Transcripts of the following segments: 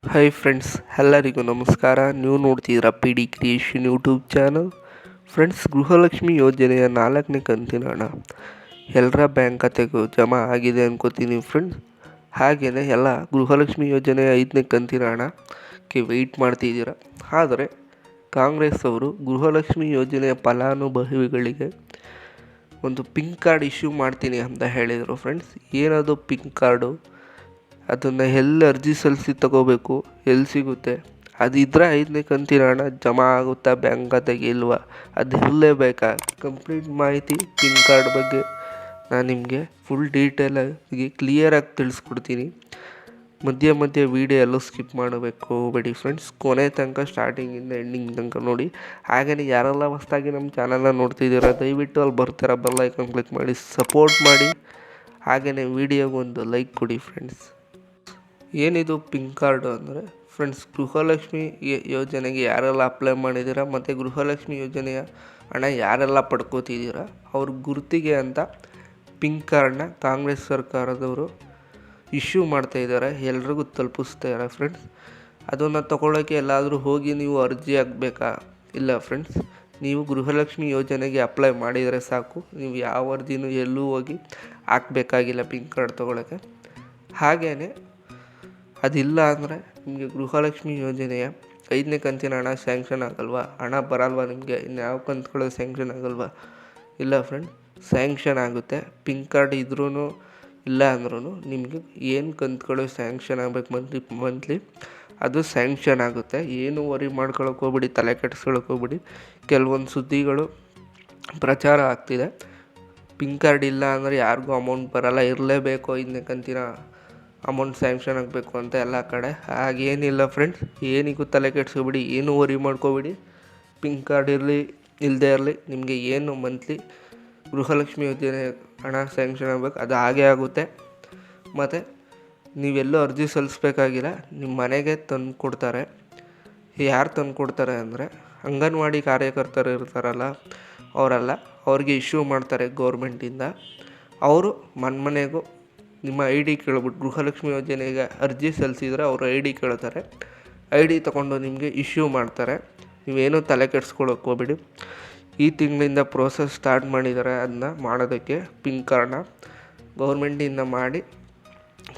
Hi friends, ಎಲ್ಲರಿಗೂ ನಮಸ್ಕಾರ. ನೀವು ನೋಡ್ತಿದ್ದೀರಾ P D creation YouTube channel. Friends, Gruhalakshmi ಯೋಜನೆಯ 4ನೇ ಕಂತಿನ ಹಣ ಎಲ್ಲರ ಬ್ಯಾಂಕ್ ಖಾತೆಗೂ ಜಮಾ ಆಗಿದೆ ಅನ್ಕೋತೀನಿ ಫ್ರೆಂಡ್ಸ್. ಹಾಗೆಯೇ ಎಲ್ಲ ಗೃಹಲಕ್ಷ್ಮಿ ಯೋಜನೆಯ 5ನೇ ಕಂತಿನ ಹಣಕ್ಕೆ ವೆಯ್ಟ್ ಮಾಡ್ತಿದ್ದೀರಾ. ಆದರೆ ಕಾಂಗ್ರೆಸ್ ಅವರು ಗೃಹಲಕ್ಷ್ಮಿ ಯೋಜನೆಯ ಫಲಾನುಭವಿಗಳಿಗೆ ಒಂದು ಪಿಂಕ್ ಕಾರ್ಡ್ ಇಶ್ಯೂ ಮಾಡ್ತೀನಿ ಅಂತ ಹೇಳಿದರು ಫ್ರೆಂಡ್ಸ್. ಏನದು ಪಿಂಕ್ ಕಾರ್ಡು, ಅದನ್ನು ಎಲ್ಲಿ ಅರ್ಜಿ ಸಲ್ಲಿಸಿ ತಗೋಬೇಕು, ಎಲ್ಲಿ ಸಿಗುತ್ತೆ, ಅದಿದ್ದರೆ 5ನೇ ಕಂತಿನ ಹಣ ಜಮಾ ಆಗುತ್ತಾ ಬ್ಯಾಂಕ್ ಖಾತೆಗೆ ಇಲ್ವಾ, ಅದು ಇರಲೇಬೇಕಾ, ಕಂಪ್ಲೀಟ್ ಮಾಹಿತಿ ಪಿಂಕ್ ಕಾರ್ಡ್ ಬಗ್ಗೆ ನಾನು ನಿಮಗೆ ಫುಲ್ ಡೀಟೇಲಾಗಿ ಕ್ಲಿಯರಾಗಿ ತಿಳಿಸ್ಕೊಡ್ತೀನಿ. ಮಧ್ಯೆ ವೀಡಿಯೋ ಎಲ್ಲೂ ಸ್ಕಿಪ್ ಮಾಡಬೇಕು ಹೋಗಬೇಡಿ ಫ್ರೆಂಡ್ಸ್. ಕೊನೆ ತನಕ ಸ್ಟಾರ್ಟಿಂಗಿಂದ ಎಂಡಿಂಗ್ ತನಕ ನೋಡಿ. ಹಾಗೆಯೇ ಯಾರೆಲ್ಲ ಹೊಸದಾಗಿ ನಮ್ಮ ಚಾನಲ್ನ ನೋಡ್ತಿದ್ದೀರಾ, ದಯವಿಟ್ಟು ಅಲ್ಲಿ ಬರ್ತೀರಾ ಬೆಲ್ ಐಕಾನ್ ಕ್ಲಿಕ್ ಮಾಡಿ ಸಪೋರ್ಟ್ ಮಾಡಿ. ಹಾಗೆಯೇ ವೀಡಿಯೋಗೆ ಒಂದು ಲೈಕ್ ಕೊಡಿ ಫ್ರೆಂಡ್ಸ್. ಏನಿದು ಪಿಂಕ್ ಕಾರ್ಡು ಅಂದರೆ ಫ್ರೆಂಡ್ಸ್, ಗೃಹಲಕ್ಷ್ಮಿ ಯೋಜನೆಗೆ ಯಾರೆಲ್ಲ ಅಪ್ಲೈ ಮಾಡಿದ್ದೀರಾ ಮತ್ತು ಗೃಹಲಕ್ಷ್ಮಿ ಯೋಜನೆಯ ಹಣ ಯಾರೆಲ್ಲ ಪಡ್ಕೋತಿದ್ದೀರಾ ಅವ್ರ ಗುರುತಿಗೆ ಅಂತ ಪಿಂಕ್ ಕಾರ್ಡನ್ನ ಕಾಂಗ್ರೆಸ್ ಸರ್ಕಾರದವರು ಇಶ್ಯೂ ಮಾಡ್ತಾಯಿದ್ದಾರೆ, ಎಲ್ರಿಗೂ ತಲುಪಿಸ್ತಾರೆ ಫ್ರೆಂಡ್ಸ್. ಅದನ್ನು ತೊಗೊಳ್ಳೋಕ್ಕೆ ಎಲ್ಲಾದರೂ ಹೋಗಿ ನೀವು ಅರ್ಜಿ ಹಾಕಬೇಕಾ? ಇಲ್ಲ ಫ್ರೆಂಡ್ಸ್, ನೀವು ಗೃಹಲಕ್ಷ್ಮಿ ಯೋಜನೆಗೆ ಅಪ್ಲೈ ಮಾಡಿದರೆ ಸಾಕು. ನೀವು ಯಾವ ಅರ್ಜಿನೂ ಎಲ್ಲೂ ಹೋಗಿ ಹಾಕಬೇಕಾಗಿಲ್ಲ ಪಿಂಕ್ ಕಾರ್ಡ್ ತೊಗೊಳ್ಳೋಕ್ಕೆ. ಹಾಗೆಯೇ ಅದಿಲ್ಲ ಅಂದರೆ ನಿಮಗೆ ಗೃಹಲಕ್ಷ್ಮಿ ಯೋಜನೆಯ 5ನೇ ಕಂತಿನ ಹಣ ಸ್ಯಾಂಕ್ಷನ್ ಆಗಲ್ವಾ, ಹಣ ಬರಲ್ವಾ, ನಿಮಗೆ ಇನ್ಯಾವ ಕಂತುಗಳು ಸ್ಯಾಂಕ್ಷನ್ ಆಗಲ್ವಾ? ಇಲ್ಲ ಫ್ರೆಂಡ್, ಸ್ಯಾಂಕ್ಷನ್ ಆಗುತ್ತೆ. ಪಿಂಕ್ ಕಾರ್ಡ್ ಇದ್ರೂ ಇಲ್ಲ ಅಂದ್ರೂ ನಿಮಗೆ ಏನು ಕಂತುಗಳು ಸ್ಯಾಂಕ್ಷನ್ ಆಗಬೇಕು ಮಂತ್ಲಿ ಅದು ಸ್ಯಾಂಕ್ಷನ್ ಆಗುತ್ತೆ. ಏನು ವರಿ ಮಾಡ್ಕೊಳಕ್ಕೆ ಹೋಗ್ಬಿಡಿ, ತಲೆ ಕೆಡಿಸ್ಕೊಳಕ್ಕೆ ಹೋಗ್ಬಿಡಿ. ಕೆಲವೊಂದು ಸುದ್ದಿಗಳು ಪ್ರಚಾರ ಆಗ್ತಿದೆ, ಪಿಂಕ್ ಕಾರ್ಡ್ ಇಲ್ಲ ಅಂದರೆ ಯಾರಿಗೂ ಅಮೌಂಟ್ ಬರಲ್ಲ, ಇರಲೇಬೇಕು 5ನೇ ಕಂತಿನ ಅಮೌಂಟ್ ಸ್ಯಾಂಕ್ಷನ್ ಆಗಬೇಕು ಅಂತ ಎಲ್ಲ ಕಡೆ. ಹಾಗೇನಿಲ್ಲ ಫ್ರೆಂಡ್ಸ್, ಏನಿಗೂ ತಲೆ ಕೆಡಿಸ್ಕೊಬಿಡಿ, ಏನೂ ವರಿ ಮಾಡ್ಕೋಬೇಡಿ. ಪಿಂಕ್ ಕಾರ್ಡ್ ಇರಲಿ ಇಲ್ಲದೇ ಇರಲಿ, ನಿಮಗೆ ಏನು ಮಂತ್ಲಿ ಗೃಹಲಕ್ಷ್ಮಿ ಯೋಜನೆ ಹಣ ಸ್ಯಾಂಕ್ಷನ್ ಆಗಬೇಕು ಅದು ಹಾಗೇ ಆಗುತ್ತೆ. ಮತ್ತು ನೀವೆಲ್ಲೂ ಅರ್ಜಿ ಸಲ್ಲಿಸ್ಬೇಕಾಗಿಲ್ಲ, ನಿಮ್ಮ ಮನೆಗೆ ತಂದು ಕೊಡ್ತಾರೆ. ಯಾರು ತಂದು ಕೊಡ್ತಾರೆ ಅಂದರೆ ಅಂಗನವಾಡಿ ಕಾರ್ಯಕರ್ತರು ಇರ್ತಾರಲ್ಲ ಅವರೆಲ್ಲ, ಅವ್ರಿಗೆ ಇಶ್ಯೂ ಮಾಡ್ತಾರೆ ಗೌರ್ಮೆಂಟಿಂದ. ಅವರು ಮನೆಗೂ ನಿಮ್ಮ ID ಕೇಳ್ಬಿಟ್ಟು, ಗೃಹಲಕ್ಷ್ಮಿ ಯೋಜನೆಗೆ ಅರ್ಜಿ ಸಲ್ಲಿಸಿದ್ರೆ ಅವರು ID ಕೇಳ್ತಾರೆ. ID ತೊಗೊಂಡು ನಿಮಗೆ ಇಶ್ಯೂ ಮಾಡ್ತಾರೆ. ನೀವೇನೂ ತಲೆ ಕೆಡಿಸ್ಕೊಳ್ಳೋಕೆ ಹೋಗ್ಬೇಡಿ. ಈ ತಿಂಗಳಿಂದ ಪ್ರೋಸೆಸ್ ಸ್ಟಾರ್ಟ್ ಮಾಡಿದ್ದಾರೆ. ಅದನ್ನ ಮಾಡೋದಕ್ಕೆ ಪಿಂಕ್ ಕಾರ್ಡ್ನ ಗೌರ್ಮೆಂಟಿಂದ ಮಾಡಿ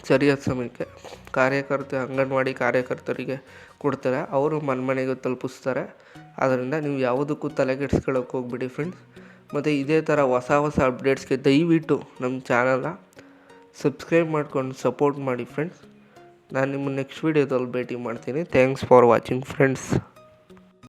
ಸರಿಯಾದ ಸಮಯಕ್ಕೆ ಅಂಗನವಾಡಿ ಕಾರ್ಯಕರ್ತರಿಗೆ ಕೊಡ್ತಾರೆ, ಅವರು ಮನೆಗೂ ತಲುಪಿಸ್ತಾರೆ. ಆದ್ದರಿಂದ ನೀವು ಯಾವುದಕ್ಕೂ ತಲೆ ಕೆಡಿಸ್ಕೊಳ್ಳೋಕೆ ಹೋಗ್ಬಿಡಿ ಫ್ರೆಂಡ್ಸ್. ಮತ್ತು ಇದೇ ಥರ ಹೊಸ ಅಪ್ಡೇಟ್ಸ್ಗೆ ದಯವಿಟ್ಟು ನಮ್ಮ ಚಾನಲ್ನ ಸಬ್ಸ್ಕ್ರೈಬ್ ಮಾಡ್ಕೊಂಡು ಸಪೋರ್ಟ್ ಮಾಡಿ ಫ್ರೆಂಡ್ಸ್. ನಾನು ನಿಮ್ಮ ನೆಕ್ಸ್ಟ್ ವೀಡಿಯೋದಲ್ಲಿ ಭೇಟಿ ಮಾಡ್ತೀನಿ. Thanks for watching friends.